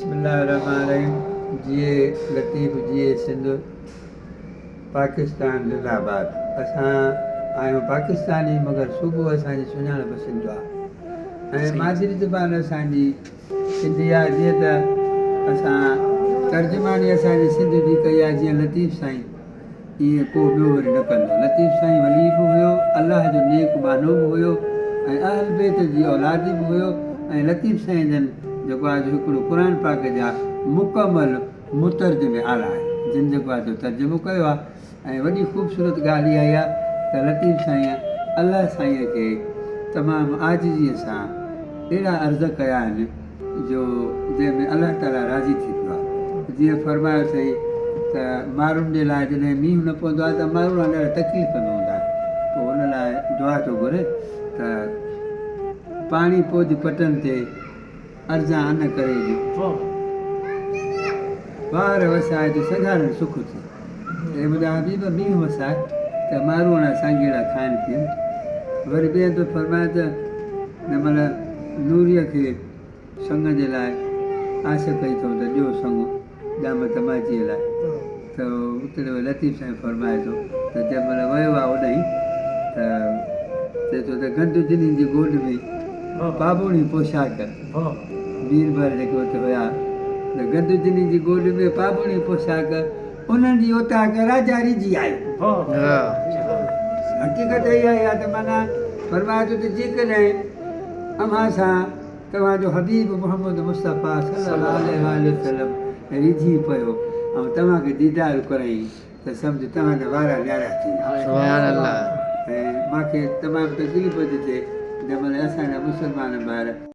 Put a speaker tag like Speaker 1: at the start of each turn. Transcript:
Speaker 1: बिस्मिल्लाहिर्रहमानिर्रहीम। जिए लतीफ़ जिए सिंध पाकिस्तान ज़िंदाबाद। असां आहियूं पाकिस्तानी मगर सुबुह असांजी सुञाणप सिंध आहे ऐं मादिरी ज़बान असांजी सिंधी आहे। जीअं त असां तर्जुमानी असांजी सिंध जी कई आहे जीअं लतीफ़ साईं, ईअं को ॿियो वरी न कंदो। लतीफ़ साईं वली बि हुयो, अलाह जो नेक बानो बि हुयो ऐं अहल बैत जी औलादी बि हुयो ऐं लतीफ़ साईं जन जेको आहे हिकिड़ो क़ुर पाक जा मुकमल मुतर्जुमे आला आहे जिन जेको आहे जो तर्जुमो कयो आहे। ऐं वॾी ख़ूबसूरत ॻाल्हि इहा ई आहे त लतीफ़ साईं अलाह साईं खे तमामु आजिज़ीअ सां अहिड़ा अर्ज़ कया आहिनि जो जंहिंमें अलाह ताला राज़ी थी पियो आहे। जीअं फरमायो अथई त माण्हुनि जे लाइ जॾहिं मींहुं न पवंदो आहे त माण्हू ॾाढा तकलीफ़ में हूंदा आहिनि, पोइ हुन लाइ दुआ थो घुरे त पाणी पोइ पटनि ते अर्ज़ा अन करे ॿार वसाए त सघारनि सुख थी। ऐं मुंहिंजा हबीब मींहुं वसाए त माण्हू अञा सांगेड़ा खाइनि पीअनि। वरी ॿिए हंधि फरमाए त हिन महिल नूरीअ खे संग जे लाइ आश कई अथऊं त ॾियो संग ॼाम तमाचीअ लाइ। त उते लतीफ़ साईं फरमाए थो त जंहिं महिल वियो आहे होॾां त चए थो त गंद जिनी जी गोॾ में पाबूणी पोशाक बीरबल जेके हुते हुया त गंद जिनी जी गोॾ में पाबूणी पोशाक उन्हनि जी उताक राजा रिझी आयो। हक़ीक़त इहा आहे त माना फरमाए थो त जेकॾहिं अव्हां सां तव्हांजो हबीब मोहम्मद मुस्तफ़ा सल्लल्लाहु अलैहि वसल्लम रिझी पियो ऐं तव्हांखे दीदार कराई त सम्झ तव्हांजा वारा न्यारा थी विया। ऐं मूंखे तमामु तकलीफ़ थी थिए जंहिं महिल असांजा मुस्लमान ॿार